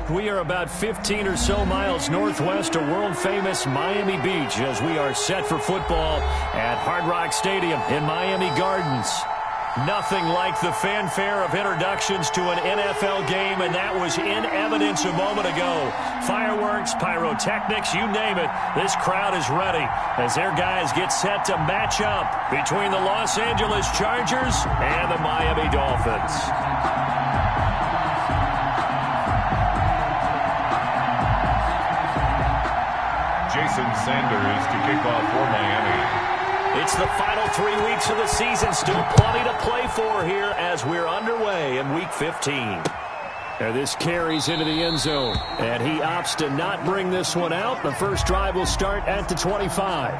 We are about 15 or so miles northwest of world-famous Miami Beach as we are set for football at Hard Rock Stadium in Miami Gardens. Nothing like the fanfare of introductions to an NFL game, and that was in evidence a moment ago. Fireworks, pyrotechnics, you name it. This crowd is ready as their guys get set to match up between the Los Angeles Chargers and the Miami Dolphins. Jason Sanders to kick off for Miami. It's the final 3 weeks of the season. Still plenty to play for here as we're underway in Week 15. And this carries into the end zone. And he opts to not bring this one out. The first drive will start at the 25.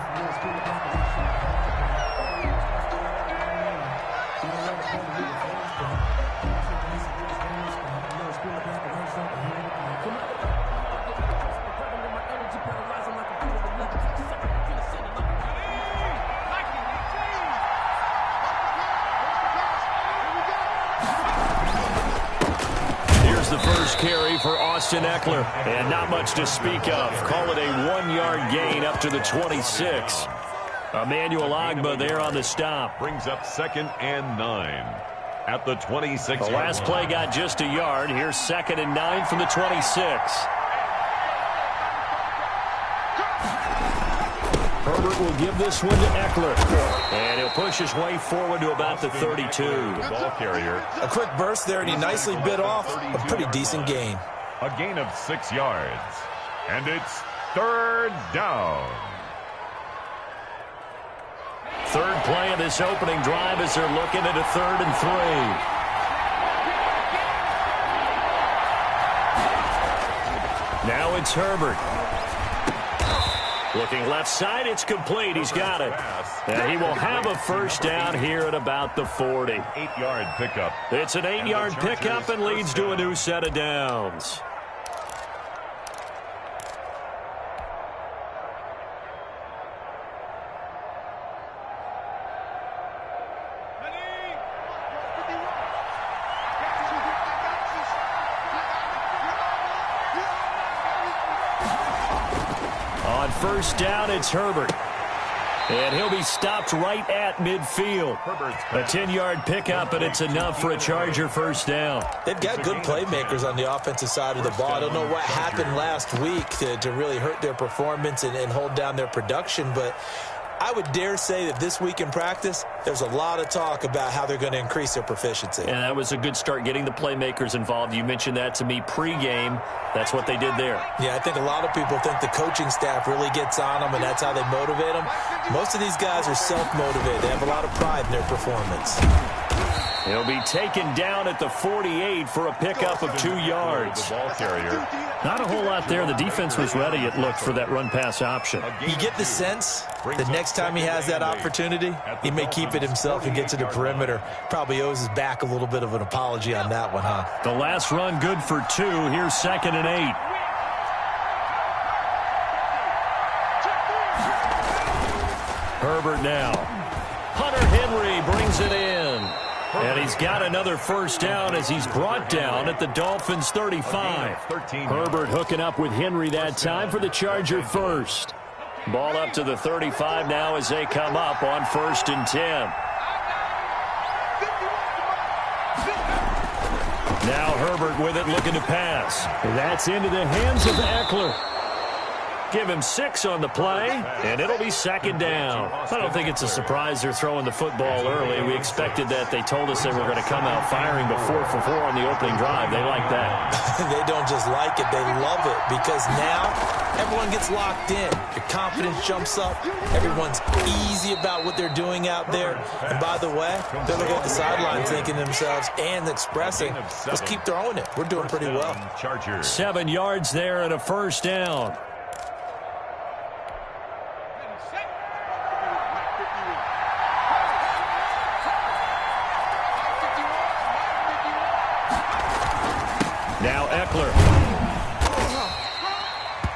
Carry for Austin Eckler, and not much to speak of. Call it a 1-yard gain up to the 26. Emmanuel Ogbah there on the stop. Brings up 2nd and 9 at the 26. The last play got just a yard. Here's 2nd and 9 from the 26. Herbert will give this one to Eckler. And he'll push his way forward to about the 32. The ball carrier. A quick burst there, and he nicely bit off a pretty decent gain. A gain of 6 yards. And it's 3rd down. Third play of this opening drive as they're looking at a 3rd and 3. Now it's Herbert. Looking left side, it's complete. He's got it. And he will have a first down here at about the 40. 8-yard pickup. It's an 8-yard pickup and leads to a new set of downs. First down, it's Herbert. And he'll be stopped right at midfield. A 10-yard pickup, and it's enough for a Charger first down. They've got good playmakers on the offensive side of the ball. I don't know what happened last week to really hurt their performance and hold down their production, but I would dare say that this week in practice, there's a lot of talk about how they're going to increase their proficiency. And that was a good start getting the playmakers involved. You mentioned that to me pregame. That's what they did there. Yeah, I think a lot of people think the coaching staff really gets on them, and that's how they motivate them. Most of these guys are self-motivated. They have a lot of pride in their performance. He'll be taken down at the 48 for a pickup of 2 yards. The ball carrier. Not a whole lot there. The defense was ready, it looked, for that run-pass option. You get the sense that next time he has that opportunity, he may keep it himself and get to the perimeter. Probably owes his back a little bit of an apology on that one, huh? The last run good for 2. Here's 2nd and 8. Herbert now. Hunter Henry brings it in. And he's got another first down as he's brought down at the Dolphins' 35. Herbert hooking up with Henry that time for the Charger first. Ball up to the 35 now as they come up on 1st and 10. Now Herbert with it, looking to pass. That's into the hands of Eckler. Give him 6 on the play, and it'll be 2nd down. I don't think it's a surprise they're throwing the football early. We expected that. They told us they were going to come out firing before 4 for 4 on the opening drive. They like that. They don't just like it, they love it, because now everyone gets locked in. Your confidence jumps up. Everyone's easy about what they're doing out there. And by the way, they're looking at the sideline thinking to themselves and expressing, let's keep throwing it. We're doing pretty well. 7 yards there and a first down. Now Eckler.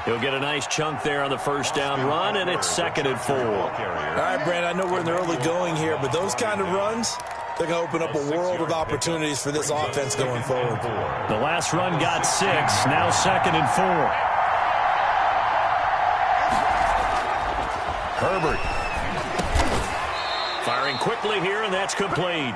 He'll get a nice chunk there on the first down run, and it's 2nd and 4. All right, Brand, I know we're in the early going here, but those kind of runs, They're going to open up a world of opportunities for this offense going forward. The last run got 6, now 2nd and 4. Herbert. Firing quickly here, and that's complete.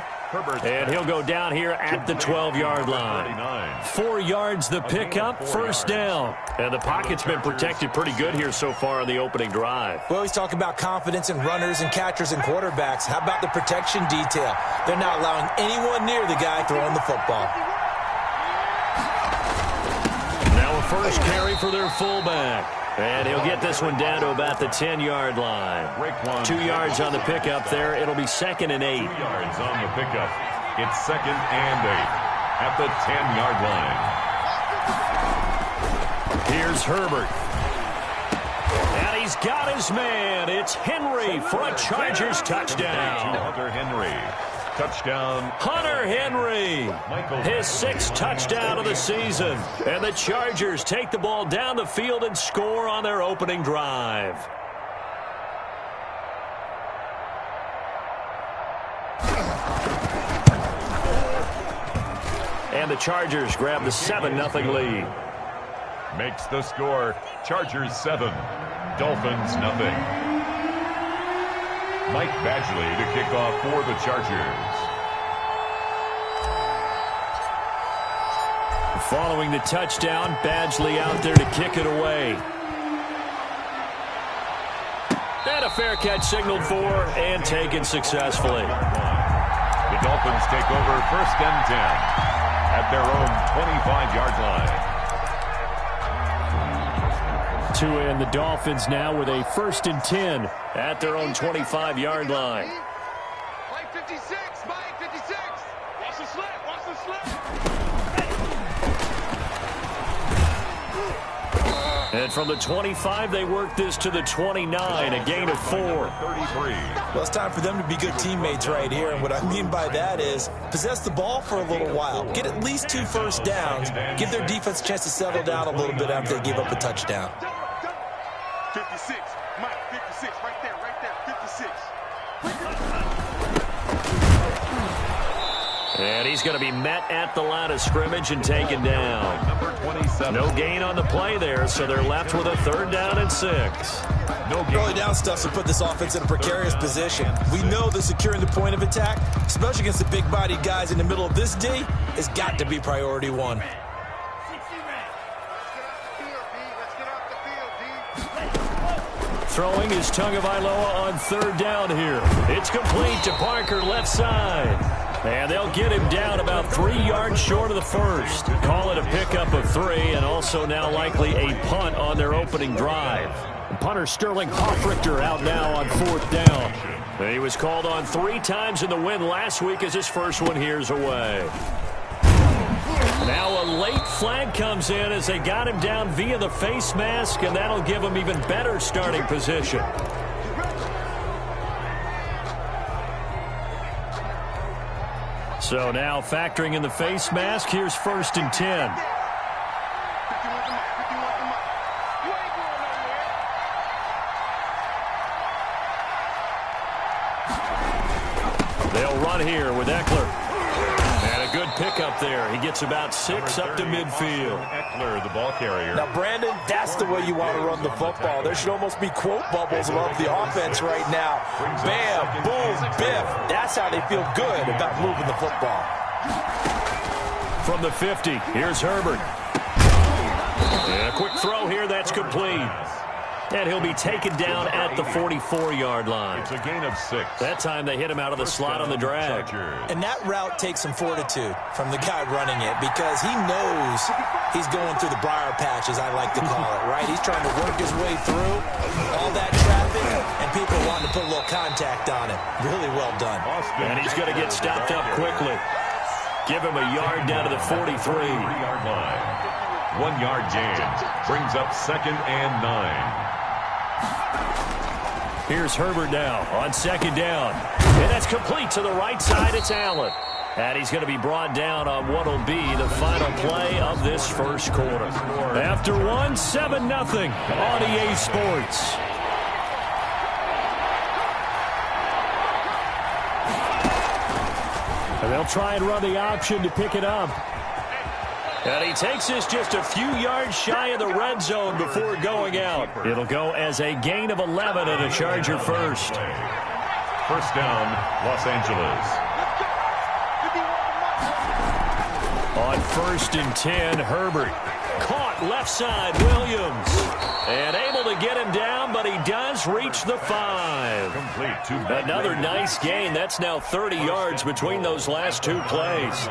And he'll go down here at the 12-yard line. 4 yards the pickup, first down. And the pocket's been protected pretty good here so far on the opening drive. We always talk about confidence in runners and catchers and quarterbacks. How about the protection detail? They're not allowing anyone near the guy throwing the football. Now a first carry for their fullback. And he'll get this one down to about the 10-yard line. 2 yards on the pickup there. It'll be 2nd and 8. 2 yards on the pickup. It's 2nd and 8 at the 10-yard line. Here's Herbert. And he's got his man. It's Henry for a Chargers touchdown. Hunter Henry. Touchdown. Hunter Henry, his 6th touchdown of the season. And the Chargers take the ball down the field and score on their opening drive. And the Chargers grab the 7-0 lead. Makes the score Chargers 7, Dolphins 0. Mike Badgley to kick off for the Chargers. Following the touchdown, Badgley out there to kick it away. And a fair catch signaled for and taken successfully. The Dolphins take over 1st and 10 at their own 25-yard line. And the Dolphins now with a 1st and 10 at their own 25-yard line. Mike 56, Mike 56. Watch the slip, watch the slip. And from the 25, they work this to the 29, a gain of 4. 33. Well, it's time for them to be good teammates right here. And what I mean by that is possess the ball for a little while. Get at least 2 first downs. Give their defense a chance to settle down a little bit after they give up a touchdown. 56, Mike 56, right there, 56. And he's going to be met at the line of scrimmage and taken down. Number 27. No gain on the play there, so they're left with a 3rd down and 6. No early down stuff to put this offense in a precarious position. We know that securing the point of attack, especially against the big-bodied guys in the middle of this D, has got to be priority 1. Throwing is Tagovailoa on 3rd down here. It's complete to Parker left side. And they'll get him down about 3 yards short of the 1st. Call it a pickup of 3 and also now likely a punt on their opening drive. Punter Sterling Hoffrichter out now on 4th down. He was called on 3 times in the win last week as his first one here's away. Now a late flag comes in as they got him down via the face mask, and that'll give him even better starting position. So now factoring in the face mask, here's 1st and 10. They'll run here with Eckler. And a good pickup there. He gets about 6 up to midfield. Eckler, the ball carrier. Now, Brandon, that's the way you want to run the football. There should almost be quote bubbles above the offense right now. Bam, boom, biff. That's how they feel good about moving the football. From the 50, here's Herbert. And a quick throw here, that's complete. And he'll be taken down at the 44-yard line. It's a gain of 6. That time they hit him out of the slot on the drag. And that route takes some fortitude from the guy running it because he knows he's going through the briar patch, as I like to call it, right? He's trying to work his way through all that traffic, and people wanting to put a little contact on him. Really well done. And he's going to get stopped up quickly. Give him a yard down to the 43-yard line. 1 yard gain brings up 2nd and 9. Here's Herbert now on 2nd down. And that's complete to the right side. It's Allen. And he's going to be brought down on what will be the final play of this first quarter. After 7-0 on EA Sports. And they'll try and run the option to pick it up. And he takes this just a few yards shy of the red zone before going out. It'll go as a gain of 11 and a Charger first. First down, Los Angeles. On 1st and 10, Herbert. Caught left side, Williams. And able to get him down, but he does reach the 5. Complete to Another nice gain. That's now 30 yards between those last two plays.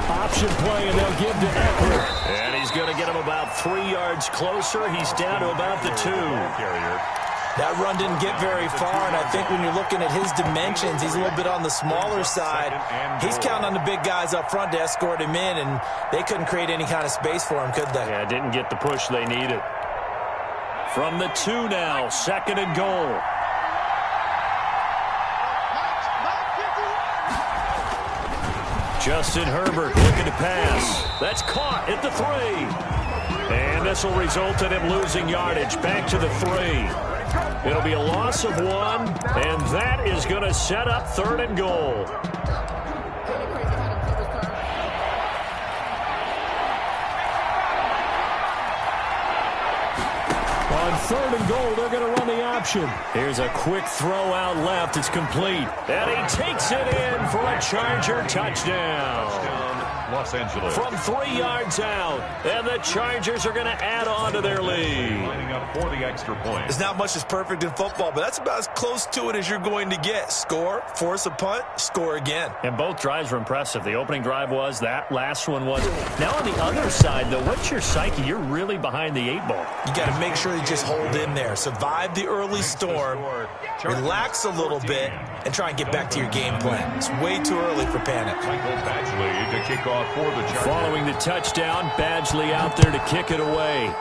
Option play, and they'll give to Eckler. And he's going to get him about 3 yards closer. He's down to about the 2. That run didn't get very far, and I think when you're looking at his dimensions, he's a little bit on the smaller side. He's counting on the big guys up front to escort him in, and they couldn't create any kind of space for him, could they? Yeah, didn't get the push they needed. From the 2 now, 2nd and goal. Justin Herbert looking to pass. That's caught at the 3. And this will result in him losing yardage back to the 3. It'll be a loss of 1, and that is going to set up 3rd and goal. On 3rd and goal, they're going to run the option. Here's a quick throw out left. It's complete. And he takes it in for a Charger touchdown. Los Angeles. From 3 yards out, and the Chargers are going to add on to their lead. Lining up for the extra point. There's not much that's perfect in football, but that's about as close to it as you're going to get. Score, force a punt, score again. And both drives were impressive. The opening drive was, that last one was. Now on the other side, though, what's your psyche? You're really behind the 8 ball. You got to make sure you just hold in there. Survive the early storm, relax a little bit, and try and get back to your game plan. It's way too early for panic. Michael Badgley to kick off for the Chargers. Following the touchdown, Badgley out there to kick it away.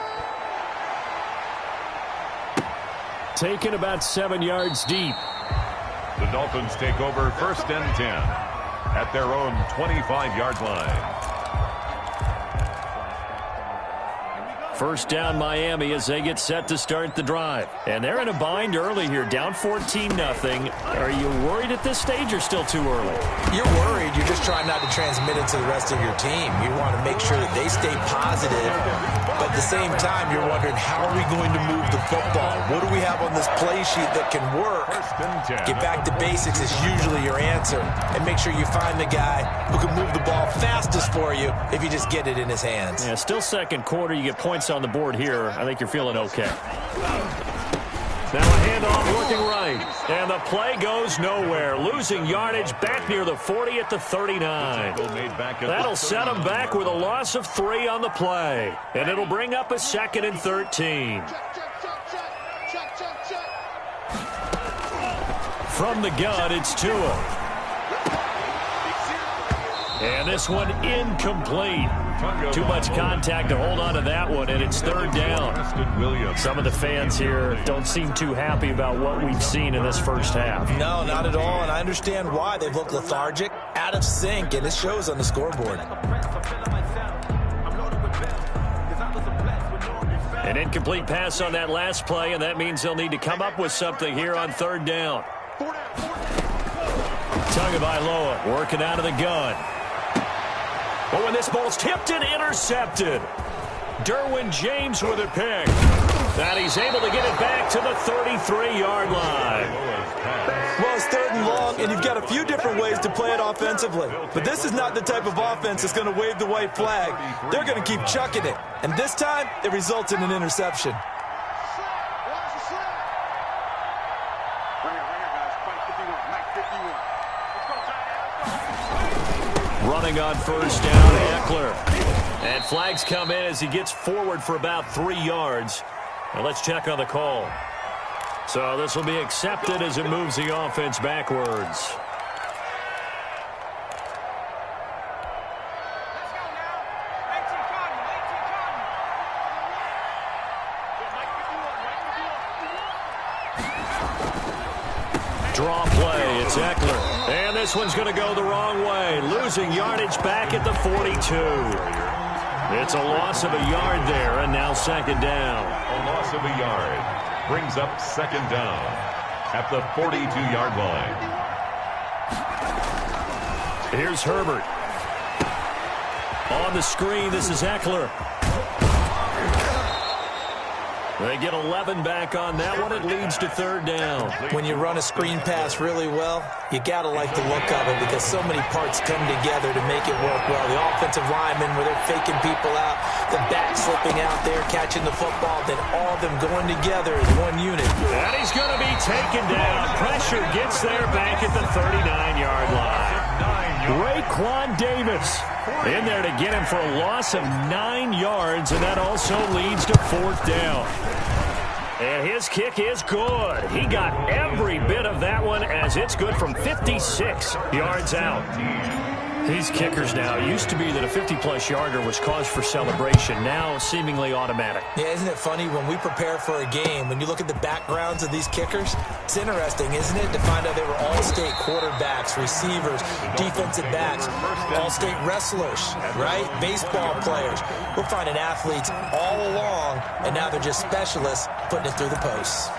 Taken about 7 yards deep. The Dolphins take over 1st and 10 at their own 25-yard line. First down Miami as they get set to start the drive. And they're in a bind early here, down 14-0. Are you worried at this stage or still too early? You're worried. You're just trying not to transmit it to the rest of your team. You want to make sure that they stay positive. But at the same time, you're wondering, how are we going to move the football? What do we have on this play sheet that can work? Get back to basics is usually your answer. And make sure you find the guy who can move the ball fastest for you if you just get it in his hands. Yeah, still second quarter. You get points on the board here. I think you're feeling okay. Now a handoff looking right. And the play goes nowhere. Losing yardage back near the 40 at the 39. That'll set them back with a loss of 3 on the play. And it'll bring up a 2nd and 13. From the gun, it's Tua. And this one incomplete. Too much contact to hold on to that one, and it's 3rd down. Some of the fans here don't seem too happy about what we've seen in this first half. No, not at all, and I understand why. They've looked lethargic, out of sync, and it shows on the scoreboard. An incomplete pass on that last play, and that means they'll need to come up with something here on 3rd down. Tagovailoa working out of the gun. Oh, and this ball's tipped and intercepted. Derwin James with a pick. And he's able to get it back to the 33-yard line. Well, it's 3rd and long, and you've got a few different ways to play it offensively. But this is not the type of offense that's going to wave the white flag. They're going to keep chucking it. And this time, it results in an interception. Running on 1st down, Eckler. And flags come in as he gets forward for about 3 yards. Now let's check on the call. So this will be accepted as it moves the offense backwards. Draw play, it's Eckler. And this one's going to go the wrong way. Losing yardage back at the 42. It's a loss of a yard there, and now 2nd down. A loss of a yard. brings up second down at the 42-yard line. Here's Herbert. On the screen, this is Eckler. They get 11 back on that one. It leads to third down. When you run a screen pass really well, you got to like the look of it because so many parts come together to make it work well. The offensive linemen where they're faking people out, the back slipping out there, catching the football, then all of them going together as one unit. And he's going to be taken down. Pressure gets there back at the 39-yard line. Raekwon Davis in there to get him for a loss of 9 yards, and that also leads to fourth down. And his kick is good. He got every bit of that one as it's good from 56 yards out. These kickers now, used to be that a 50-plus yarder was cause for celebration. Now seemingly automatic. Yeah, isn't it funny when we prepare for a game, when you look at the backgrounds of these kickers, it's interesting, isn't it, to find out they were all-state quarterbacks, receivers, defensive backs, all-state wrestlers, right? Baseball players. We're finding athletes all along, and now they're just specialists putting it through the posts.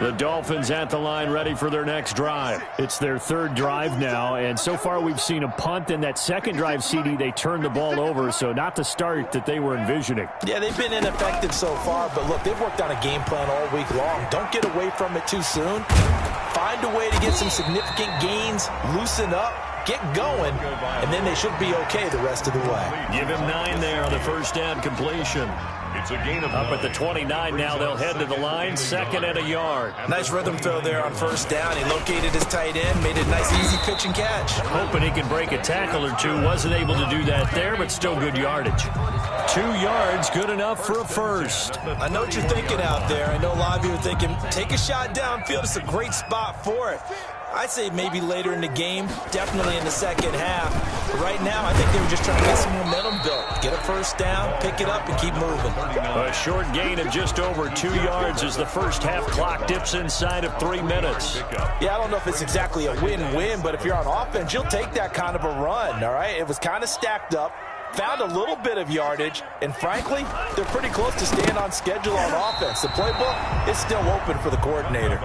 The Dolphins at the line ready for their next drive. It's their third drive now, and so far we've seen a punt. In that second drive, CD, they turned the ball over, so not the start that they were envisioning. Yeah, they've been ineffective so far, but look, they've worked on a game plan all week long. Don't get away from it too soon. Find a way to get some significant gains, loosen up, get going, and then they should be okay the rest of the way. Give him 9 there on the first down completion. It's a gain of Up at the 29 now, they'll head to the line, second and a yard. Nice rhythm throw there on first down. He located his tight end, made a nice easy pitch and catch. Hoping he can break a tackle or two. Wasn't able to do that there, but still good yardage. 2 yards, good enough for a first. I know what you're thinking out there. I know a lot of you are thinking, take a shot downfield. It's a great spot for it. I'd say maybe later in the game, definitely in the second half. But right now, I think they were just trying to get some momentum built. Get a first down, pick it up, and keep moving. A short gain of just over 2 yards as the first half clock dips inside of 3 minutes. Yeah, I don't know if it's exactly a win-win, but if you're on offense, you'll take that kind of a run, all right? It was kind of stacked up. Found a little bit of yardage, and frankly, they're pretty close to staying on schedule on offense. The playbook is still open for the coordinator.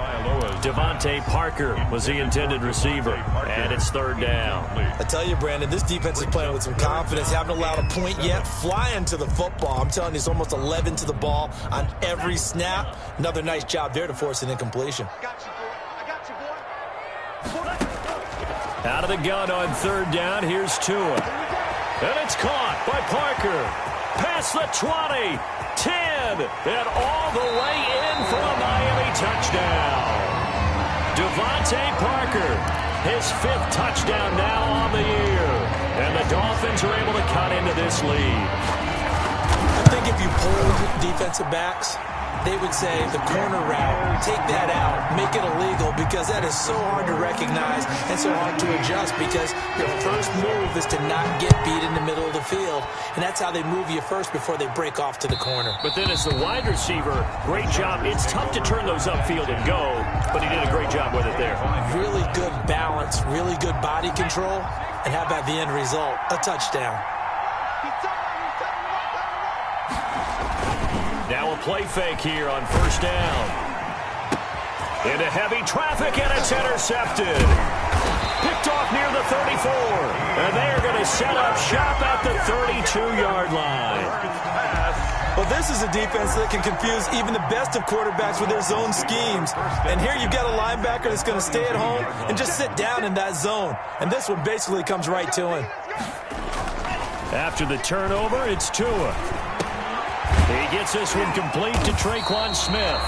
Devontae Parker was the intended receiver, and it's third down. I tell you, Brandon, this defense is playing with some confidence. Haven't allowed a point yet. Flying to the football. I'm telling you, it's almost 11 to the ball on every snap. Another nice job there to force an incompletion. Out of the gun on third down, here's Tua. And it's caught by Parker. Past the 20, 10, and all the way in for a Miami touchdown. Devontae Parker, his 5th touchdown now on the year. And the Dolphins are able to cut into this lead. I think if you polled defensive backs, they would say the corner route, take that out, make it illegal, because that is so hard to recognize and so hard to adjust, because your first move is to not get beat in the middle of the field, and that's how they move you first before they break off to the corner. But then as the wide receiver, great job. It's tough to turn those upfield and go, but he did a great job with it there. Really good balance, really good body control, and how about the end result? A touchdown. Now a play fake here on first down. Into heavy traffic, and it's intercepted. Picked off near the 34. And they are going to set up shop at the 32-yard line. Well, this is a defense that can confuse even the best of quarterbacks with their zone schemes. And here you've got a linebacker that's going to stay at home and just sit down in that zone. And this one basically comes right to him. After the turnover, it's Tua. He gets this one complete to Traquan Smith.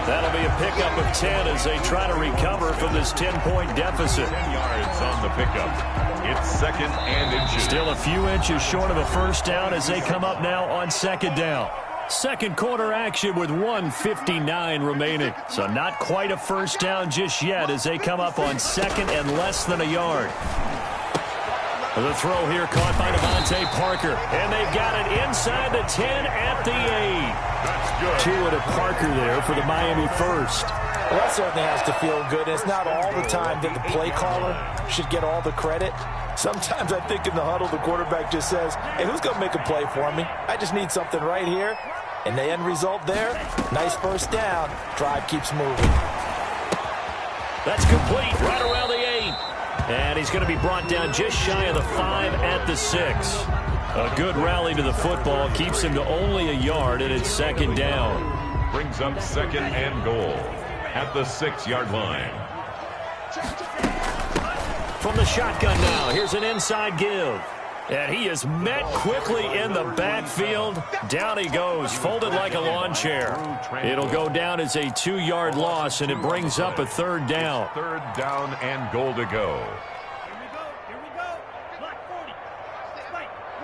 That'll be a pickup of 10 as they try to recover from this 10-point deficit. 10 yards on the pickup. It's second and inches. Still a few inches short of a first down as they come up now on second down. Second quarter action with 1:59 remaining. So not quite a first down just yet as they come up on second and less than a yard. The throw here caught by Devontae Parker. And they've got it inside the 10 at the 8. That's good. Tua to Parker there for the Miami first. Well, that certainly has to feel good. It's not all the time that the play caller should get all the credit. Sometimes I think in the huddle, the quarterback just says, hey, who's going to make a play for me? I just need something right here. And the end result there, nice first down. Drive keeps moving. That's complete right around the 8. And he's going to be brought down just shy of the 5 at the 6. A good rally to the football keeps him to only a yard, and it's second down. Brings up second and goal at the 6-yard line. From the shotgun now, here's an inside give. And he is met quickly in the backfield. Down he goes, folded like a lawn chair. It'll go down as a 2-yard loss, and it brings up a third down. Third down and goal to go. Here we go. Block 40.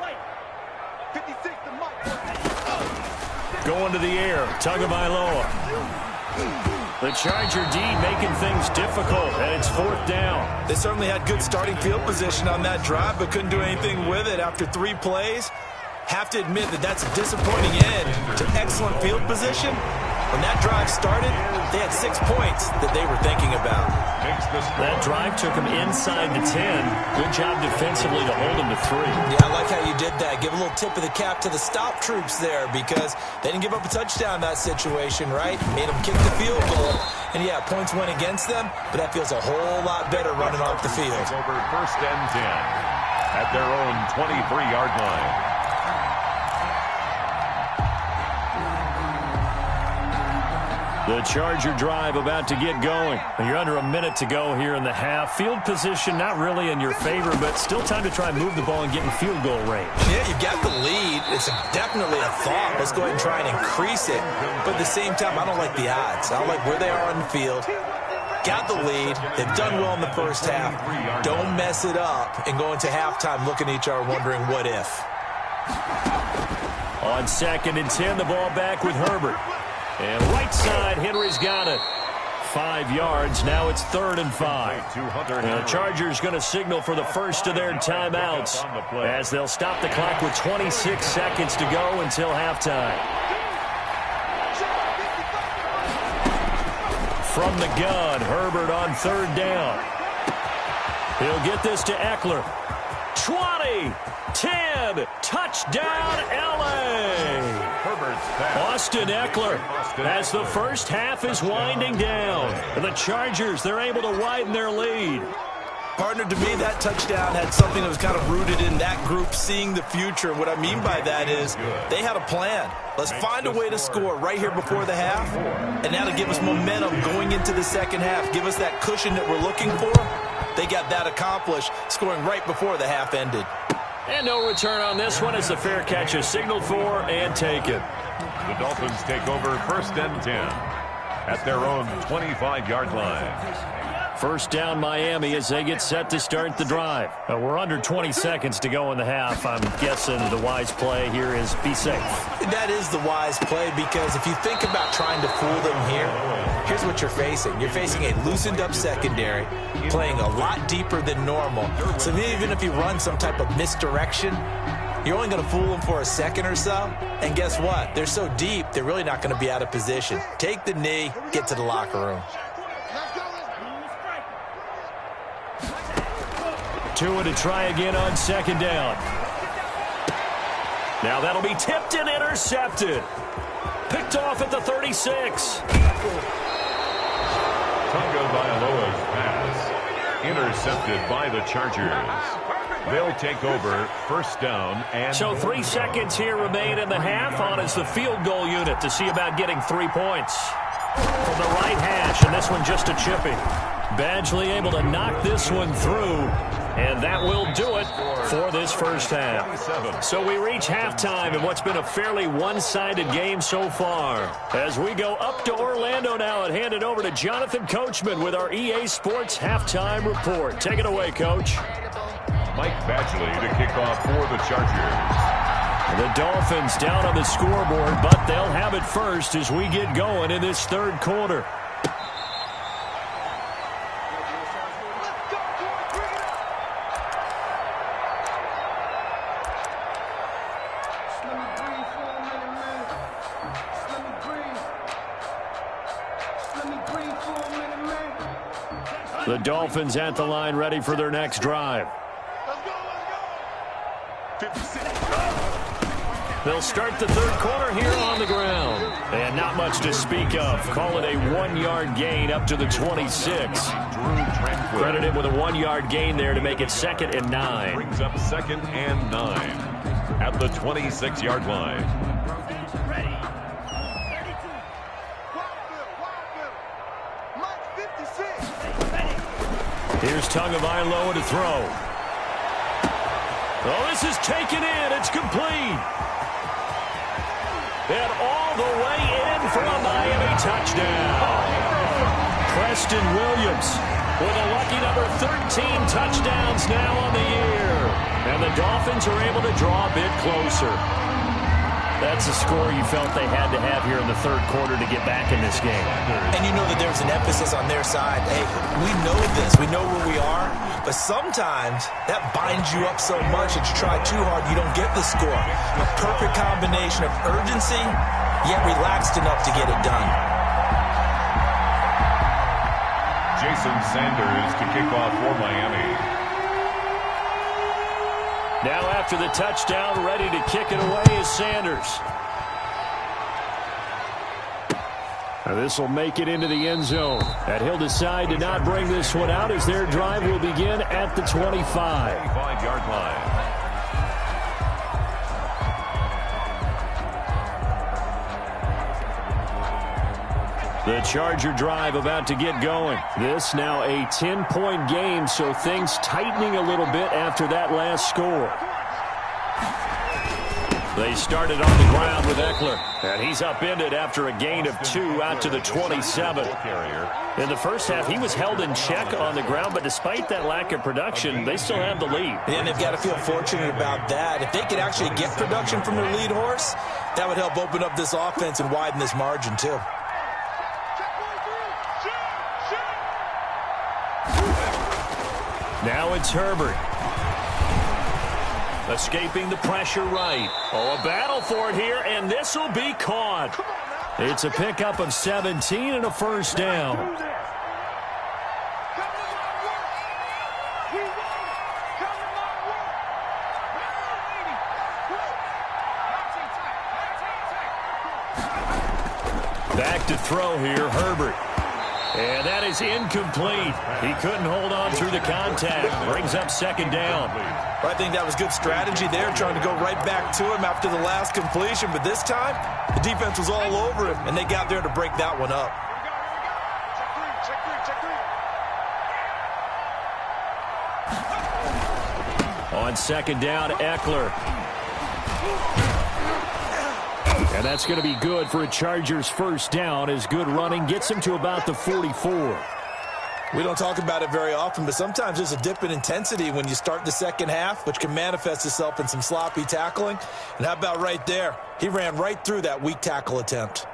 Wait. 56 to Mike. Going to the air, Tagovailoa. The Charger D making things difficult, and it's fourth down. They certainly had good starting field position on that drive, but couldn't do anything with it after 3 plays. Have to admit that that's a disappointing end to excellent field position. When that drive started, they had 6 points that they were thinking about. That drive took them inside the 10. Good job defensively to hold them to 3. Yeah, I like how you did that. Give a little tip of the cap to the stop troops there because they didn't give up a touchdown in that situation, right? Made them kick the field goal. And, yeah, points went against them, but that feels a whole lot better running off the field. Over first and 10 at their own 23-yard line. The Charger drive about to get going. You're under a minute to go here in the half. Field position not really in your favor, but still time to try and move the ball and get in field goal range. Yeah, you've got the lead. It's definitely a thought. Let's go ahead and try and increase it. But at the same time, I don't like the odds. I don't like where they are on the field. Got the lead. They've done well in the first half. Don't mess it up and go into halftime looking at each other wondering what if. On second and 10, the ball back with Herbert. And right side, Henry's got it. 5 yards. Now it's 3rd and 5. And the Chargers going to signal for the first of their timeouts as they'll stop the clock with 26 seconds to go until halftime. From the gun, Herbert on 3rd down. He'll get this to Eckler. 20, 10, touchdown, L.A. Austin Eckler as the first half is winding down. The Chargers, they're able to widen their lead. Partner, to me, that touchdown had something that was kind of rooted in that group seeing the future. What I mean by that is they had a plan. Let's find a way to score right here before the half, and that'll give us momentum going into the second half, give us that cushion that we're looking for. They got that accomplished, scoring right before the half ended. And no return on this one as the fair catch is signaled for and taken. The Dolphins take over first and 10 at their own 25-yard line. First down, Miami, as they get set to start the drive. We're under 20 seconds to go in the half. I'm guessing the wise play here is be safe. That is the wise play because if you think about trying to fool them here, here's what you're facing. You're facing a loosened-up secondary, playing a lot deeper than normal. So even if you run some type of misdirection, you're only going to fool them for a second or so. And guess what? They're so deep, they're really not going to be out of position. Take the knee, get to the locker room. Tua to try again on second down. Now that'll be tipped and intercepted. Picked off at the 36. Tagovailoa's pass intercepted by the Chargers. They'll take over first down and... So 3 seconds here remain in the half on as the field goal unit to see about getting 3 points. From the right hash, and this one just a chipping. Badgley able to knock this one through, and that will do it for this first half. So we reach halftime in what's been a fairly one-sided game so far. As we go up to Orlando now and hand it over to Jonathan Coachman with our EA Sports Halftime Report. Take it away, Coach. Mike Badgley to kick off for the Chargers. The Dolphins down on the scoreboard, but they'll have it first as we get going in this third quarter. Let me breathe for The Dolphins at the line ready for their next drive. Let's go, let's go. 56. They'll start the third quarter here on the ground. And not much to speak of. Call it a 1-yard gain up to the 26. Credited with a 1-yard gain there to make it 2nd and 9. Brings up 2nd and 9 at the 26-yard line. Ready. 32. Mike 56. Here's Tagovailoa to throw. Oh, this is taken in. It's complete. And all the way in for a Miami touchdown. Preston Williams with a lucky number 13 touchdowns now on the year. And the Dolphins are able to draw a bit closer. That's a score you felt they had to have here in the third quarter to get back in this game. And you know that there's an emphasis on their side. Hey, we know this. We know where we are. But sometimes that binds you up so much that you try too hard, you don't get the score. A perfect combination of urgency, yet relaxed enough to get it done. Jason Sanders to kick off for Miami. Now after the touchdown, ready to kick it away is Sanders. This will make it into the end zone. And he'll decide to not bring this one out as their drive will begin at the 25. 25-yard line. The Charger drive about to get going. This now a 10-point game, so things tightening a little bit after that last score. They started on the ground with Eckler, and he's upended after a gain of 2 out to the 27. In the first half, he was held in check on the ground, but despite that lack of production, they still have the lead. And they've got to feel fortunate about that. If they could actually get production from their lead horse, that would help open up this offense and widen this margin, too. Now it's Herbert. Escaping the pressure right. Oh, a battle for it here, and this will be caught. It's a pickup of 17 and a first down. Back to throw here, Herbert. And that is incomplete. He couldn't hold on through the contact. Brings up 2nd down. I think that was good strategy there, trying to go right back to him after the last completion. But this time, the defense was all over him, and they got there to break that one up. On 2nd down, Eckler. And that's going to be good for a Chargers first down as good running gets him to about the 44. We don't talk about it very often, but sometimes there's a dip in intensity when you start the second half, which can manifest itself in some sloppy tackling. And how about right there? He ran right through that weak tackle attempt.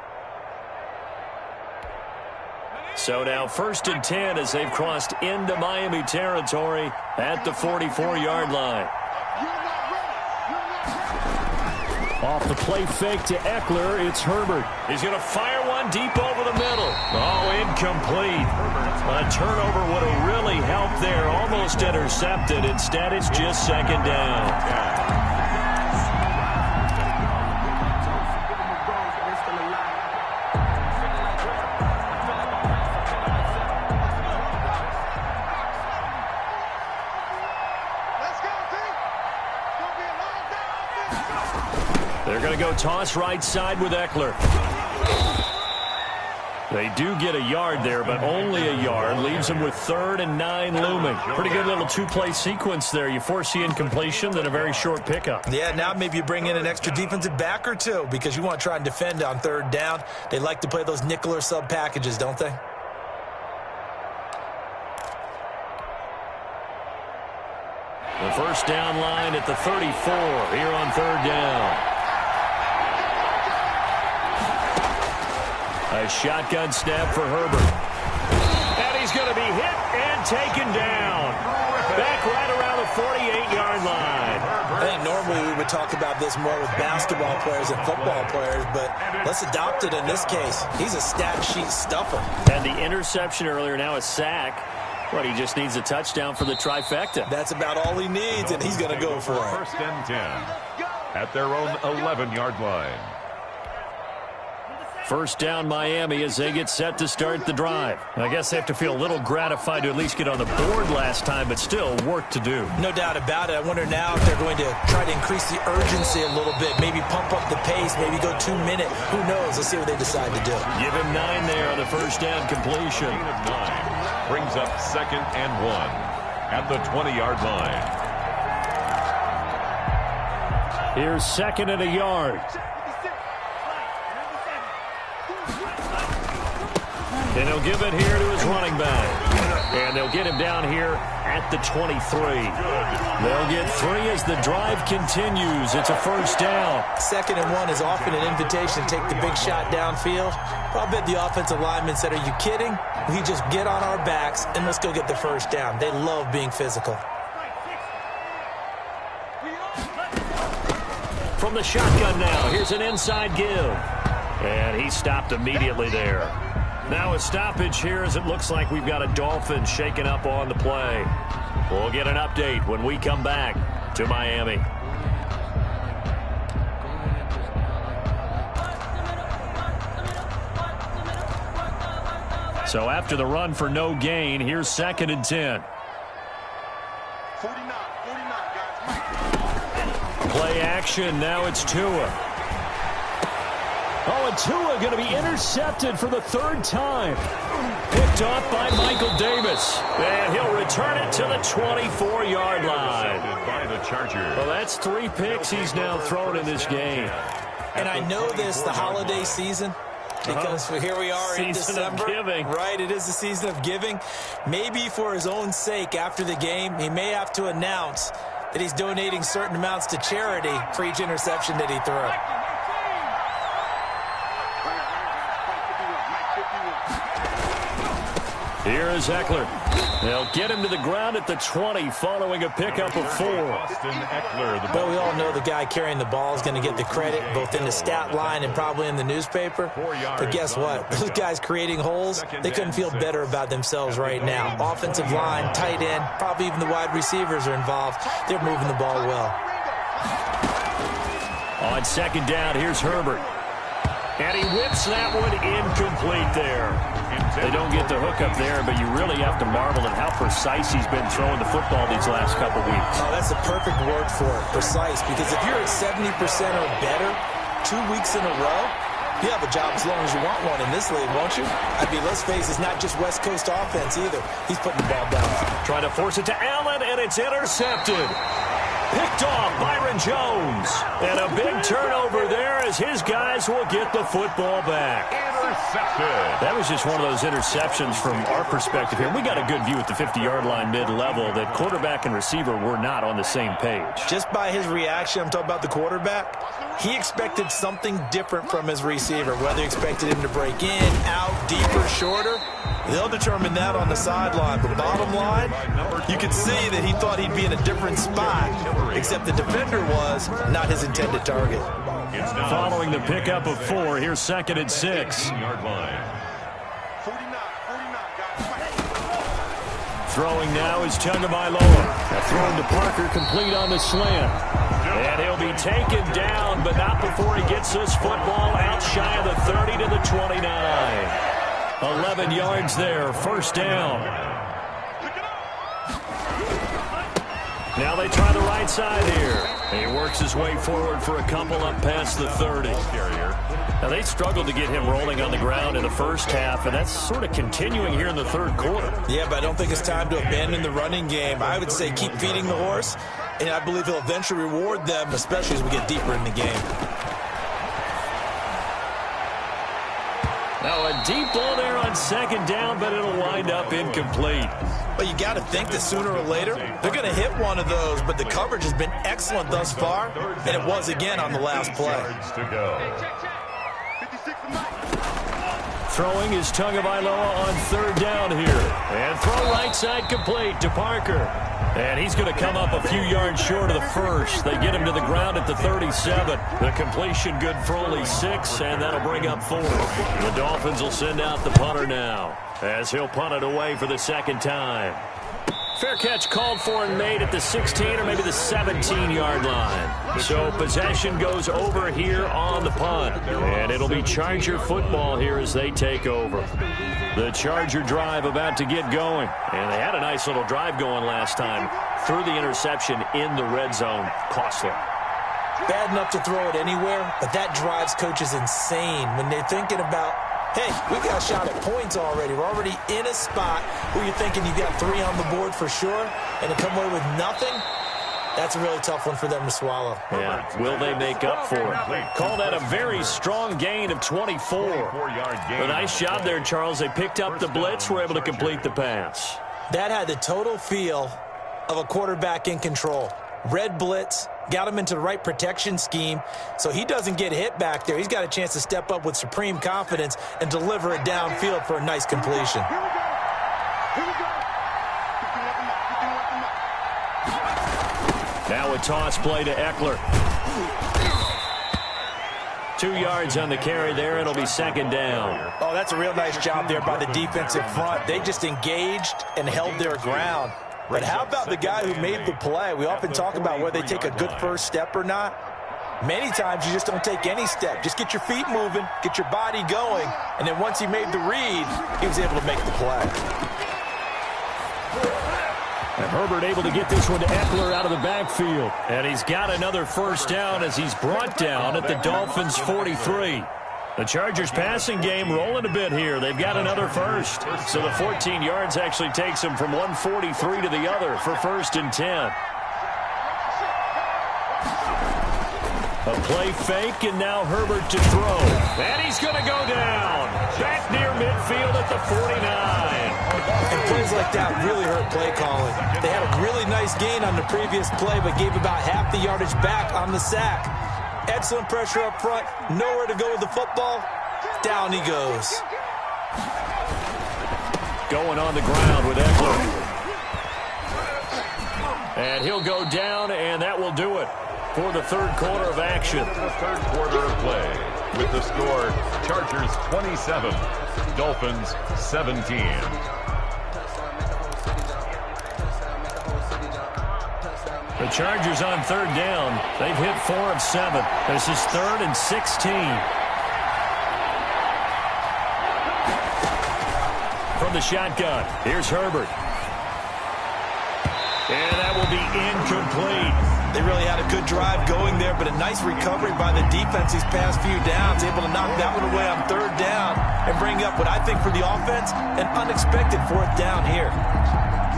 So now 1st and 10 as they've crossed into Miami territory at the 44-yard line. Off the play fake to Eckler, it's Herbert. He's going to fire one deep over the middle. Oh, incomplete. A turnover would have really helped there. Almost intercepted. Instead, it's just 2nd down. They're going to go toss right side with Eckler. They do get a yard there, but only a yard. Leaves them with 3rd and 9 looming. Pretty good little two-play sequence there. You force the incompletion, then a very short pickup. Yeah, now maybe you bring in an extra defensive back or two because you want to try and defend on 3rd down. They like to play those nickel or sub packages, don't they? The first down line at the 34 here on 3rd down. A shotgun snap for Herbert. And he's going to be hit and taken down. Back right around the 48-yard line. I think normally we would talk about this more with basketball players and football players, but let's adopt it in this case. He's a stat sheet stuffer. And the interception earlier, now a sack. But he just needs a touchdown for the trifecta. That's about all he needs, and he's going to go for it. First and 10 at their own 11-yard line. First down Miami as they get set to start the drive. I guess they have to feel a little gratified to at least get on the board last time, but still work to do. No doubt about it. I wonder now if they're going to try to increase the urgency a little bit, maybe pump up the pace, maybe go 2-minute. Who knows? Let's see what they decide to do. Give him 9 there on the first down completion. Gain of 9 brings up 2nd and 1 at the 20-yard line. Here's 2nd and a yard. And he'll give it here to his running back. And they'll get him down here at the 23. They'll get 3 as the drive continues. It's a first down. 2nd and 1 is often an invitation to take the big shot downfield. I'll bet the offensive lineman said, are you kidding? We just get on our backs and let's go get the first down. They love being physical. From the shotgun now, here's an inside give. And he stopped immediately there. Now a stoppage here as it looks like we've got a Dolphin shaking up on the play. We'll get an update when we come back to Miami. So after the run for no gain, here's 2nd and 10. 49, guys. Play action, now it's Tua. Oh, and Tua going to be intercepted for the 3rd time. Picked off by Michael Davis. And he'll return it to the 24-yard line. By the Chargers. Well, that's 3 picks he's now thrown in this game. And I know this, the holiday season, because here we are in December. Season of giving. Right, it is the season of giving. Maybe for his own sake after the game, he may have to announce that he's donating certain amounts to charity for each interception that he threw. Here is Eckler. They'll get him to the ground at the 20 following a pickup of 4. Austin Eckler, But we all know the guy carrying the ball is going to get the credit both in the stat line and probably in the newspaper. But guess what? Those guys creating holes, they couldn't feel better about themselves right now. Offensive line, tight end, probably even the wide receivers are involved. They're moving the ball well. On 2nd down, here's Herbert. And he whips that one incomplete there. They don't get the hook up there, but you really have to marvel at how precise he's been throwing the football these last couple weeks. Oh, that's the perfect word for it, precise. Because if you're at 70% or better 2 weeks in a row, you have a job as long as you want one in this league, won't you? I mean, let's face it, it's not just West Coast offense either. He's putting the ball down. Trying to force it to Allen, and it's intercepted. Picked off Byron Jones. And a big turnover there as his guys will get the football back. intercepted. That was just one of those interceptions from our perspective here. We got a good view at the 50-yard line mid-level that quarterback and receiver were not on the same page. Just by his reaction, I'm talking about the quarterback, he expected something different from his receiver, whether he expected him to break in, out, deeper, shorter. They'll determine that on the sideline. But bottom line, you could see that he thought he'd be in a different spot, except the defender was not his intended target. Following the pickup of 4, here's 2nd and 6. Throwing now is Tagovailoa. Throwing to Parker, complete on the slant. And he'll be taken down, but not before he gets this football out shy of the 30 to the 29. 11 yards there, first down. Now they try the right side here. He works his way forward for a couple up past the 30. Now they struggled to get him rolling on the ground in the first half, and that's sort of continuing here in the third quarter. Yeah, but I don't think it's time to abandon the running game. I would say keep feeding the horse, and I believe he'll eventually reward them, especially as we get deeper in the game. Now a deep ball there on second down, but it'll wind up incomplete. But you got to think that sooner or later, they're going to hit one of those, but the coverage has been excellent thus far, and it was again on the last play. Throwing is Tagovailoa on third down here. And throw right side complete to Parker. And he's going to come up a few yards short of the first. They get him to the ground at the 37. The completion good for only 6, and that'll bring up 4. The Dolphins will send out the punter now, as he'll punt it away for the second time. Fair catch called for and made at the 16 or maybe the 17-yard line. So possession goes over here on the punt. And it'll be Charger football here as they take over. The Charger drive about to get going. And they had a nice little drive going last time. Threw the interception in the red zone. Costly. Bad enough to throw it anywhere, but that drives coaches insane when they're thinking about, hey, we got a shot at points already. We're already in a spot where you're thinking you got 3 on the board for sure, and to come away with nothing, that's a really tough one for them to swallow. Yeah, will they make up for it? Call that a very strong gain of 24. A nice job there, Charles. They picked up the blitz, were able to complete the pass. That had the total feel of a quarterback in control. Red blitz, got him into the right protection scheme, so he doesn't get hit back there. He's got a chance to step up with supreme confidence and deliver it downfield for a nice completion. Now a toss play to Eckler. 2 yards on the carry there. It'll be second down. Oh, that's a real nice job there by the defensive front. They just engaged and held their ground. But how about the guy who made the play? We often talk about whether they take a good first step or not. Many times you just don't take any step. Just get your feet moving, get your body going, and then once he made the read, he was able to make the play. And Herbert able to get this one to Eckler out of the backfield. And he's got another first down as he's brought down at the Dolphins' 43. The Chargers passing game rolling a bit here. They've got another first. So the 14 yards actually takes them from 143 to the other for 1st and 10. A play fake, and now Herbert to throw. And he's going to go down. Back near midfield at the 49. And plays like that really hurt play calling. They had a really nice gain on the previous play, but gave about half the yardage back on the sack. Excellent pressure up front. Nowhere to go with the football. Down he goes. Going on the ground with Eckler. And he'll go down, and that will do it for the third quarter of action. The third quarter of play with the score Chargers 27, Dolphins 17. The Chargers on third down. They've hit 4 of 7. This is 3rd and 16. From the shotgun, here's Herbert. And that will be incomplete. They really had a good drive going there, but a nice recovery by the defense these past few downs, able to knock that one away on third down and bring up what I think for the offense, an unexpected 4th down here.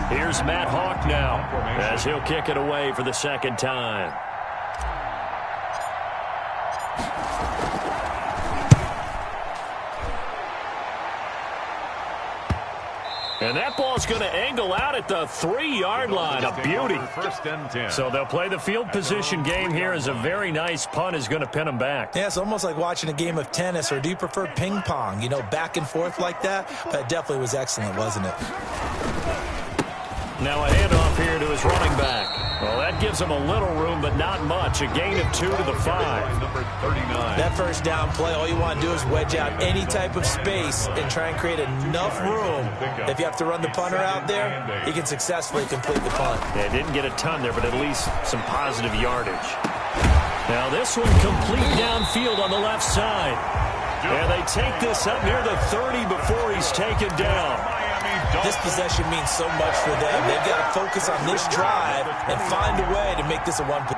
Here's Matt Hawk now as he'll kick it away for the second time. And that ball's going to angle out at the 3-yard line. A beauty. 1st and 10. So they'll play the field position game here as a very nice punt is going to pin them back. Yeah, it's almost like watching a game of tennis, or do you prefer ping pong? You know, back and forth like that? But it definitely was excellent, wasn't it? Now a handoff here to his running back. Well, that gives him a little room, but not much. A gain of 2 to the 5. Number 39. That first down play, all you want to do is wedge out any type of space and try and create enough room. If you have to run the punter out there, he can successfully complete the punt. Yeah, didn't get a ton there, but at least some positive yardage. Now this one complete downfield on the left side. And they take this up near the 30 before he's taken down. This possession means so much for them. They've got to focus on this drive and find a way to make this a one-point.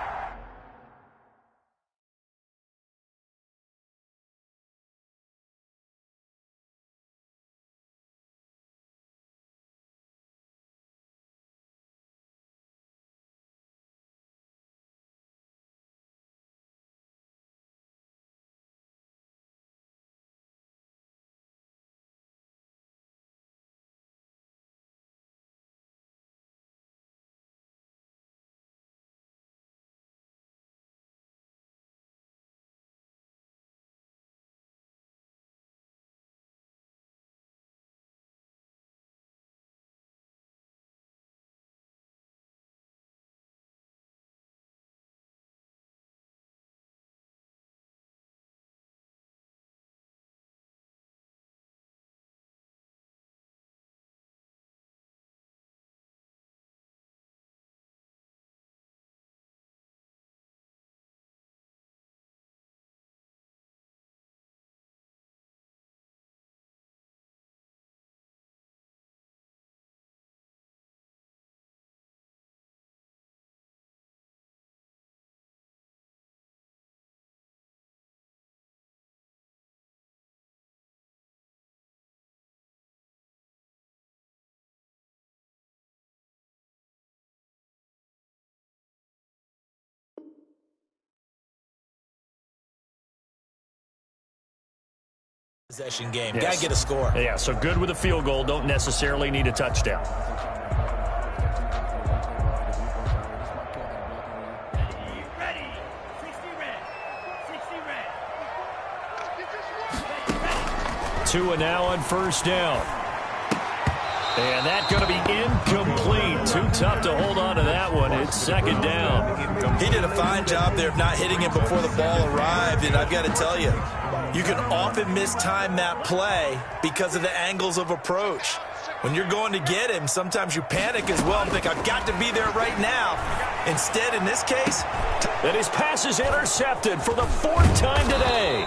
Possession game. Yes. Got to get a score. Yeah, so good with a field goal. Don't necessarily need a touchdown. Ready. 60 red. 60 red. Tua now on first down. And that's going to be incomplete. Too tough to hold on to that one. It's second down. He did a fine job there of not hitting him before the ball arrived, and I've got to tell you, you can often mistime that play because of the angles of approach. When you're going to get him, sometimes you panic as well and think, I've got to be there right now. Instead, in this case, and his pass is intercepted for the fourth time today.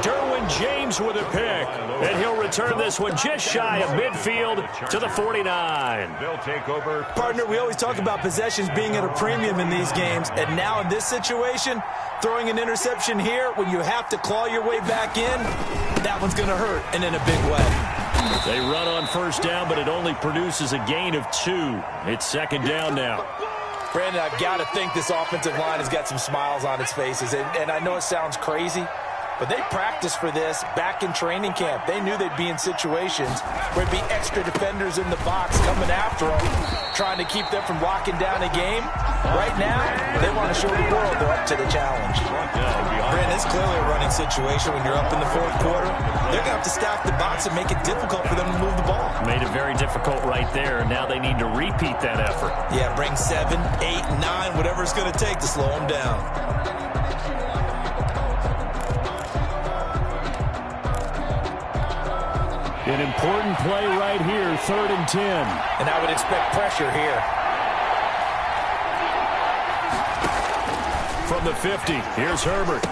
Derwin James with a pick, and he'll return this one just shy of midfield to the 49. They'll take over. partner, we always talk about possessions being at a premium in these games, and now in this situation, throwing an interception here when you have to claw your way back in, that one's going to hurt, and in a big way. They run on first down, but it only produces a gain of 2. It's second down now. Brandon, I've got to think this offensive line has got some smiles on its faces, and I know it sounds crazy, but they practiced for this back in training camp. They knew they'd be in situations where there'd be extra defenders in the box coming after them, trying to keep them from locking down a game. Right now, they want to show the world they're up to the challenge. Brandon, it's clearly a running situation when you're up in the fourth quarter. They're going to have to stack the box and make it difficult for them to move the ball. Made it very difficult right there. Now they need to repeat that effort. Yeah, bring 7, 8, 9, whatever it's going to take to slow them down. An important play right here, 3rd and 10. And I would expect pressure here. From the 50, here's Herbert.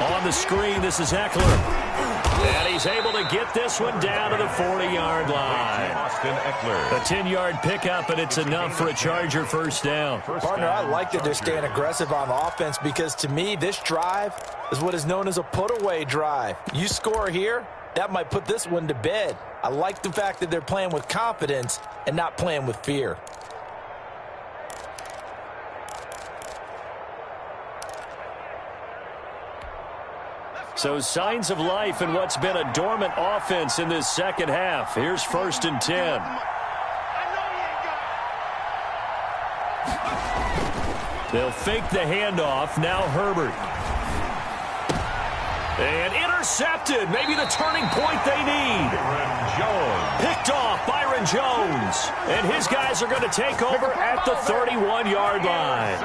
On the screen, this is Eckler. And he's able to get this one down to the 40-yard line. Austin Eckler. A 10-yard pickup, and it's enough for a Charger first down. Partner, I like that they're staying aggressive on offense because, to me, this drive is what is known as a put-away drive. You score here, that might put this one to bed. I like the fact that they're playing with confidence and not playing with fear. So signs of life in what's been a dormant offense in this second half. Here's 1st and 10. They'll fake the handoff. Now Herbert. And intercepted. Maybe the turning point they need. Picked off Byron Jones. And his guys are going to take over at the 31-yard line.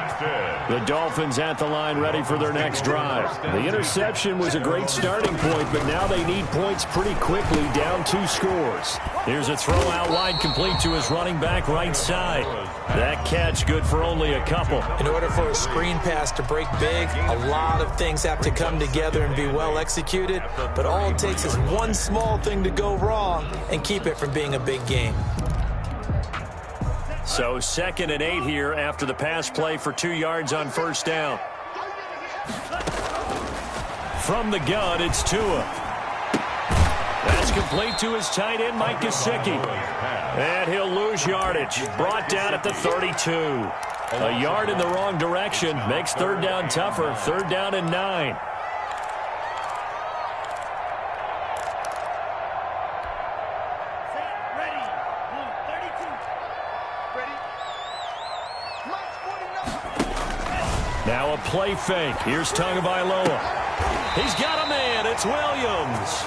The Dolphins at the line ready for their next drive. The interception was a great starting point, but now they need points pretty quickly, down 2 scores. Here's a throw out wide complete to his running back right side. That catch good for only a couple. In order for a screen pass to break big, a lot of things have to come together and be well executed, but all it takes is one small thing to go wrong and keep it from being a big game. So 2nd and 8 here after the pass play for 2 yards on first down. From the gun, it's Tua. That's complete to his tight end, Mike Gesicki. And he'll lose yardage. Brought down at the 32. A yard in the wrong direction makes 3rd down tougher. 3rd down and 9. Ready. 32. Now a play fake. Here's Tagovailoa. He's got a man. It's Williams.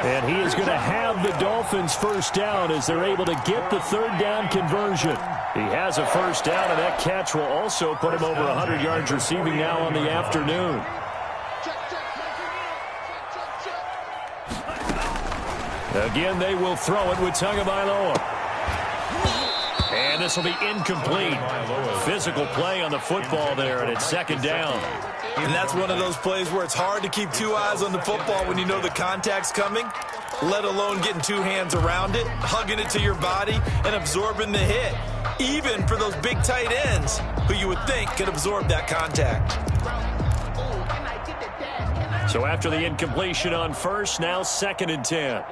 And he is going to have the Dolphins first down as they're able to get the 3rd down conversion. He has a first down, and that catch will also put him over 100 yards receiving now on the afternoon. Again, they will throw it with Tagovailoa. And this will be incomplete. Physical play on the football there, and it's 2nd down. And that's one of those plays where it's hard to keep 2 eyes on the football when you know the contact's coming, let alone getting 2 hands around it, hugging it to your body, and absorbing the hit, even for those big tight ends who you would think could absorb that contact. So after the incompletion on first, now 2nd and 10.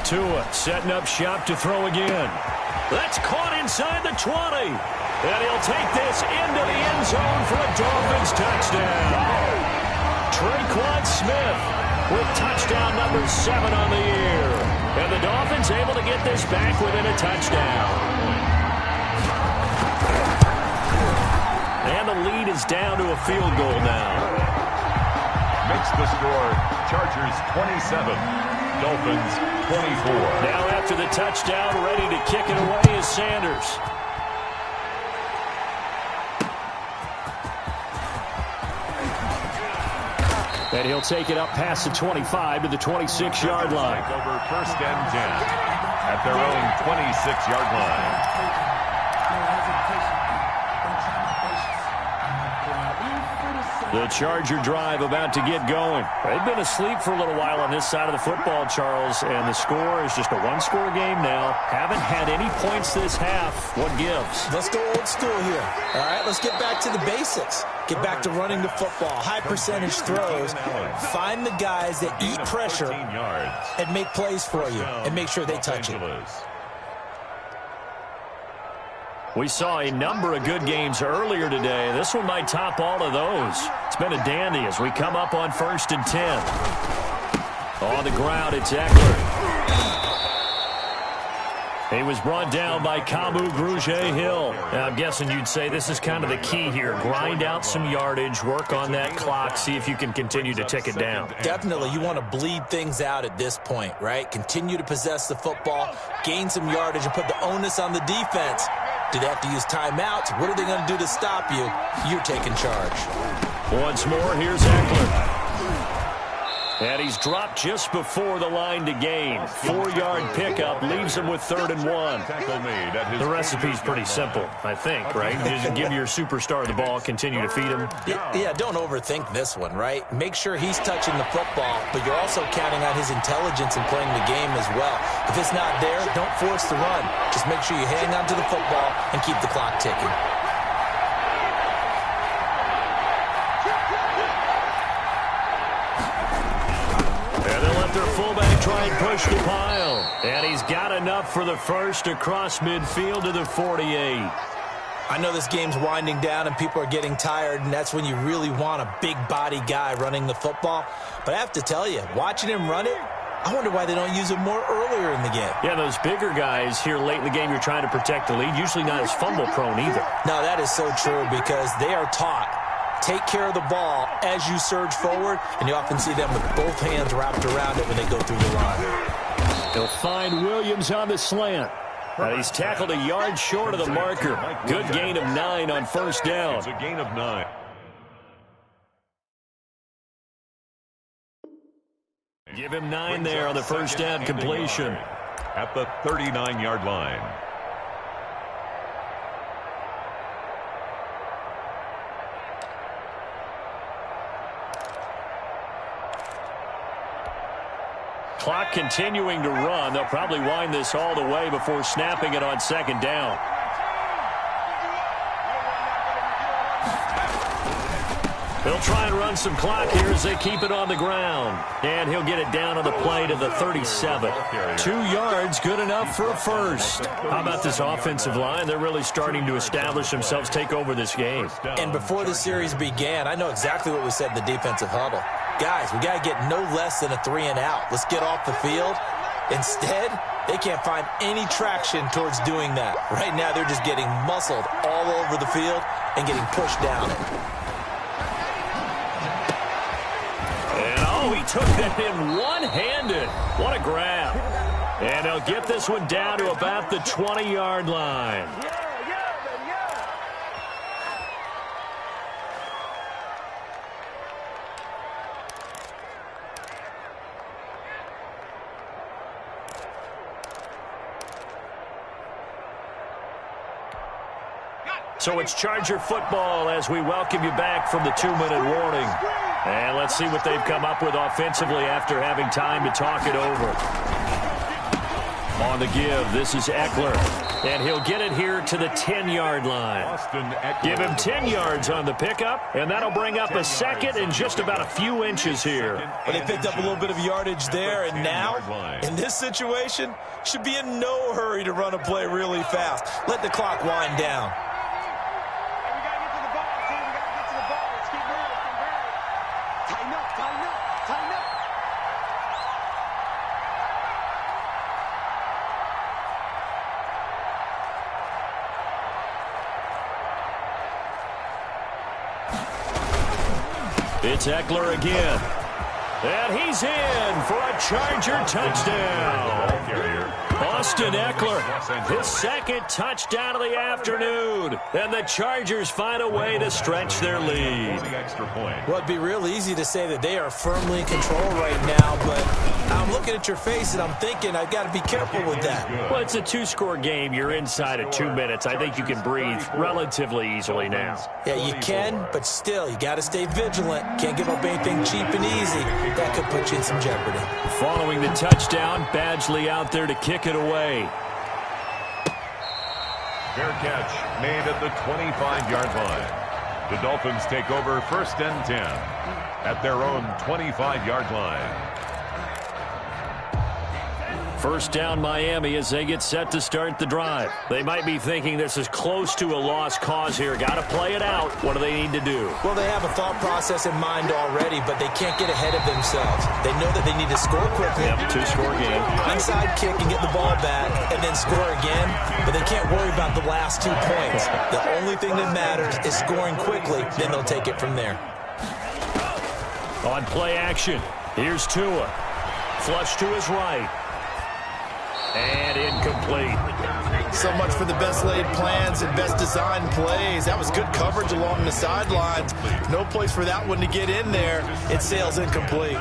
Tua setting up shop to throw again. That's caught inside the 20. And he'll take this into the end zone for a Dolphins touchdown. Traquan Smith with touchdown number 7 on the year. And the Dolphins able to get this back within a touchdown. And the lead is down to a field goal now. Makes the score Chargers 27, Dolphins 24. Now after the touchdown, ready to kick it away is Sanders. And he'll take it up past the 25 to the 26-yard line. Over 1st and 10 at their own 26-yard line. The Charger drive about to get going. They've been asleep for a little while on this side of the football, Charles, and the score is just a one-score game now. Haven't had any points this half. What gives? Let's go old school here. All right, let's get back to the basics. Get back to running the football, high percentage throws. Find the guys that eat pressure and make plays for you and make sure they touch it. We saw a number of good games earlier today. This one might top all of those. It's been a dandy as we come up on 1st and 10. On the ground, it's Eckler. He was brought down by Kamu Grugier-Hill. Now, I'm guessing you'd say this is kind of the key here. Grind out some yardage, work on that clock, see if you can continue to tick it down. Definitely. You want to bleed things out at this point, right? Continue to possess the football, gain some yardage, and put the onus on the defense. Do they have to use timeouts? What are they going to do to stop you? You're taking charge. Once more, here's Eckler. And he's dropped just before the line to gain. 4-yard pickup leaves him with 3rd and 1. The recipe's pretty simple, I think, right? Just give your superstar the ball, continue to feed him. Yeah, don't overthink this one, right? Make sure he's touching the football, but you're also counting on his intelligence in playing the game as well. If it's not there, don't force the run. Just make sure you hang on to the football and keep the clock ticking. Their fullback try and push the pile. And he's got enough for the first across midfield to the 48. I know this game's winding down and people are getting tired, and that's when you really want a big body guy running the football. But I have to tell you, watching him run it, I wonder why they don't use him more earlier in the game. Yeah, those bigger guys here late in the game, you're trying to protect the lead, usually not as fumble prone either. No, that is so true because they are taught. Take care of the ball as you surge forward, and you often see them with both hands wrapped around it when they go through the line. He'll find Williams on the slant. He's tackled a yard short of the marker. Good gain of 9 on 1st down. It's a gain of 9. Give him 9 there on the 1st down completion. At the 39-yard line. Clock continuing to run. They'll probably wind this all the way before snapping it on 2nd down. They'll try and run some clock here as they keep it on the ground. And he'll get it down on the play to the 37. 2 yards, good enough for a first. How about this offensive line? They're really starting to establish themselves, take over this game. And before the series began, I know exactly what we said in the defensive huddle. Guys, we got to get no less than a 3 and out. Let's get off the field. Instead, they can't find any traction towards doing that. Right now, they're just getting muscled all over the field and getting pushed down. And, oh, he took that in one-handed. What a grab. And they'll get this one down to about the 20-yard line. So it's Charger football as we welcome you back from the 2-minute warning. And let's see what they've come up with offensively after having time to talk it over. On the give, this is Eckler. And he'll get it here to the 10-yard line. Give him 10 yards on the pickup, and that'll bring up a second and just about a few inches here. But they picked up a little bit of yardage there, and now, in this situation, should be in no hurry to run a play really fast. Let the clock wind down. It's Eckler again. And he's in for a Charger touchdown. Austin Eckler, his second touchdown of the afternoon. And the Chargers find a way to stretch their lead. Well, it'd be real easy to say that they are firmly in control right now, but I'm looking at your face and I'm thinking I've got to be careful with that. Well, it's a two-score game. You're inside of 2 minutes. I think you can breathe relatively easily now. Yeah, you can, but still, you got to stay vigilant. Can't give up anything cheap and easy. That could put you in some jeopardy. Following the touchdown, Badgley out there to kick it away. Fair catch made at the 25-yard line. The Dolphins take over 1st and 10 at their own 25-yard line. First down Miami as they get set to start the drive. They might be thinking this is close to a lost cause here. Got to play it out. What do they need to do? Well, they have a thought process in mind already, but they can't get ahead of themselves. They know that they need to score quickly. Yep, two-score game. Onside kick and get the ball back and then score again, but they can't worry about the last 2 points. The only thing that matters is scoring quickly, then they'll take it from there. On play action, here's Tua. Flush to his right. And incomplete. So much for the best laid plans and best designed plays. That was good coverage along the sidelines. No place for that one to get in there. It sails incomplete.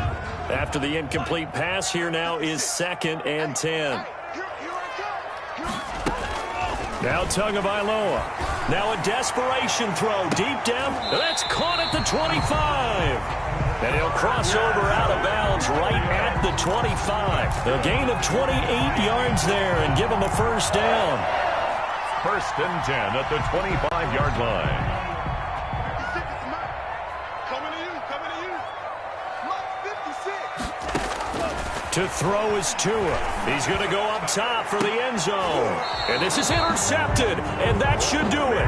After the incomplete pass, here now is 2nd and 10. Now Tagovailoa. Now a desperation throw deep down. That's caught at the 25. And he'll cross over out of bounds right at the 25. A gain of 28 yards there and give him a first down. 1st and 10 at the 25-yard line. To throw is Tua. He's going to go up top for the end zone. And this is intercepted, and that should do it.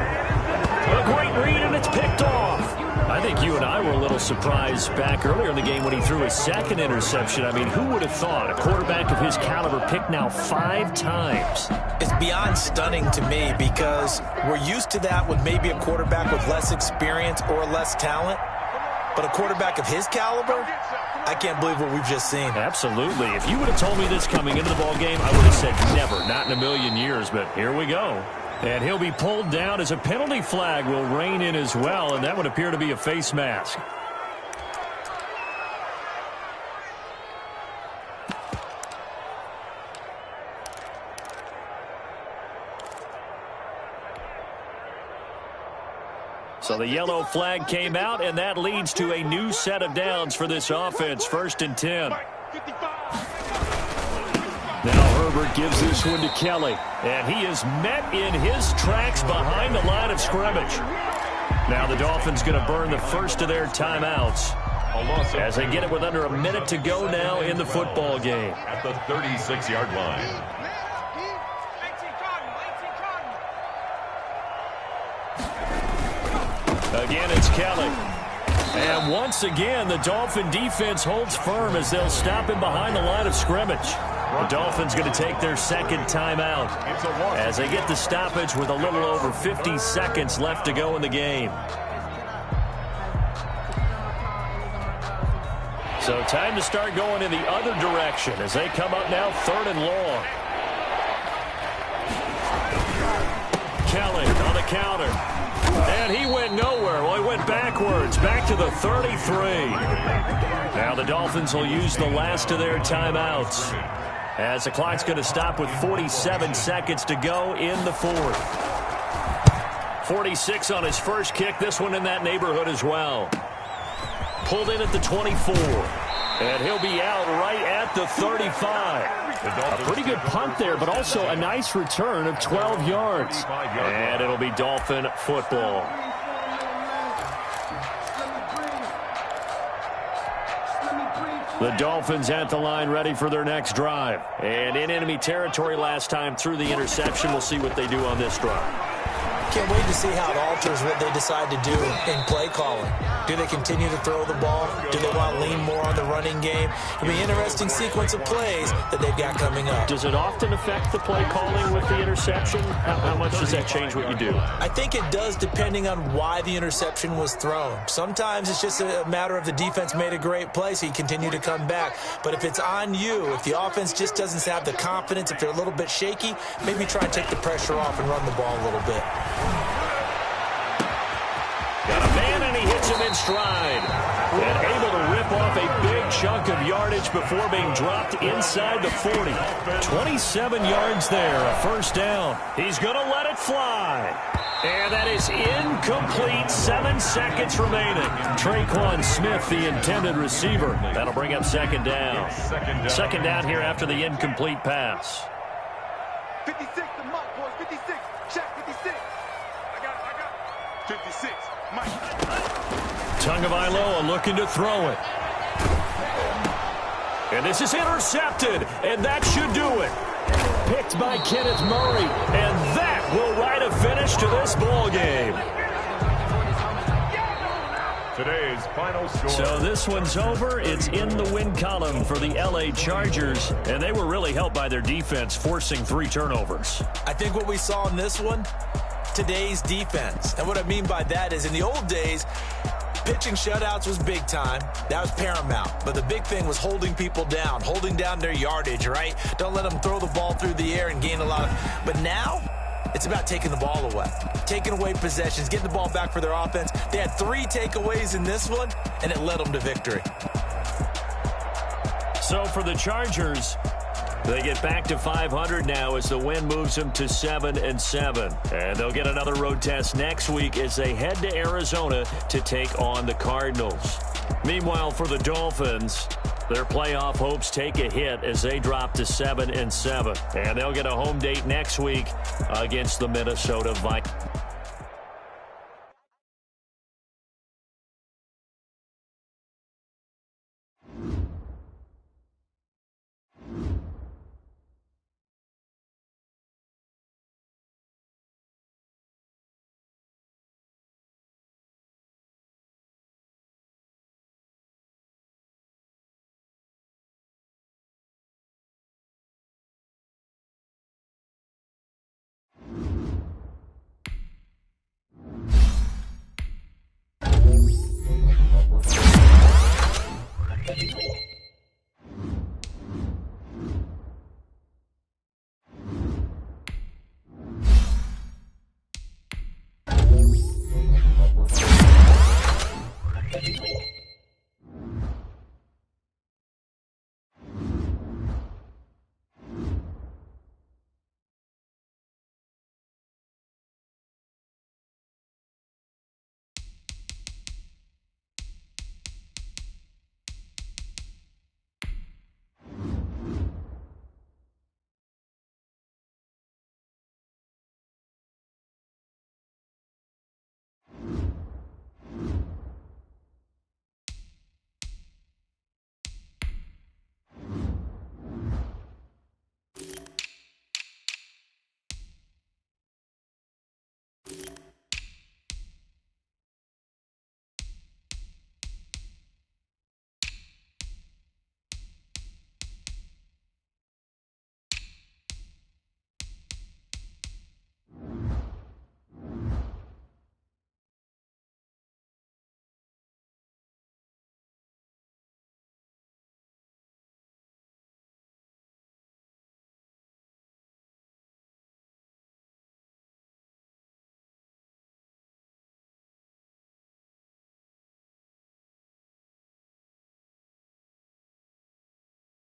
A great read, and it's picked off. I think you and I were a little surprised back earlier in the game when he threw his 2nd interception. I mean, who would have thought a quarterback of his caliber picked now 5 times? It's beyond stunning to me because we're used to that with maybe a quarterback with less experience or less talent. But a quarterback of his caliber, I can't believe what we've just seen. Absolutely. If you would have told me this coming into the ball game, I would have said never, not in a million years. But here we go. And he'll be pulled down as a penalty flag will rein in as well, and that would appear to be a face mask. So the yellow flag came out, and that leads to a new set of downs for this offense. 1st and 10. Now Herbert gives this one to Kelly, and he is met in his tracks behind the line of scrimmage. Now the Dolphins going to burn the first of their timeouts as they get it with under a minute to go now in the football game. At the 36-yard line. Again, it's Kelly. And once again, the Dolphin defense holds firm as they'll stop him behind the line of scrimmage. The Dolphins going to take their 2nd timeout as they get the stoppage with a little over 50 seconds left to go in the game. So time to start going in the other direction as they come up now 3rd and long. Kelly on the counter. And he went nowhere. Well, he went backwards, back to the 33. Now the Dolphins will use the last of their timeouts as the clock's going to stop with 47 seconds to go in the 4th. 46 on his first kick. This one in that neighborhood as well. Pulled in at the 24. And he'll be out right at the 35. A pretty good punt there, but also a nice return of 12 yards. And it'll be Dolphin football. The Dolphins at the line ready for their next drive. And in enemy territory last time through the interception. We'll see what they do on this drive. Can't wait to see how it alters what they decide to do in play calling. Do they continue to throw the ball? Do they want to lean more on the running game? It'll be an interesting sequence of plays that they've got coming up. Does it often affect the play calling with the interception? How much does that change what you do? I think it does, depending on why the interception was thrown. Sometimes it's just a matter of the defense made a great play, so you continue to come back. But if it's on you, if the offense just doesn't have the confidence, if they're a little bit shaky, maybe try and take the pressure off and run the ball a little bit. Got a man, and he hits him in stride. And able to rip off a big chunk of yardage before being dropped inside the 40. 27 yards there, a first down. He's going to let it fly. And that is incomplete. 7 seconds remaining. Traquan Smith, the intended receiver. That'll bring up second down. Second down here after the incomplete pass. 56, the mark, boys. 56. Check 56. I got it. 56. Mike. Tagovailoa looking to throw it. And this is intercepted, and that should do it. Picked by Kenneth Murray, and that will write a finish to this ball game. Today's final score. So this one's over. It's in the win column for the L.A. Chargers, and they were really helped by their defense, forcing 3 turnovers. I think what we saw in this one, today's defense. And what I mean by that is in the old days, pitching shutouts was big time. That was paramount. But the big thing was holding people down, holding down their yardage, right? Don't let them throw the ball through the air and gain a lot of... But now, it's about taking the ball away, taking away possessions, getting the ball back for their offense. They had 3 takeaways in this one, and it led them to victory. So for the Chargers, they get back to 500 now as the win moves them to 7-7. And they'll get another road test next week as they head to Arizona to take on the Cardinals. Meanwhile, for the Dolphins, their playoff hopes take a hit as they drop to 7-7. And they'll get a home date next week against the Minnesota Vikings.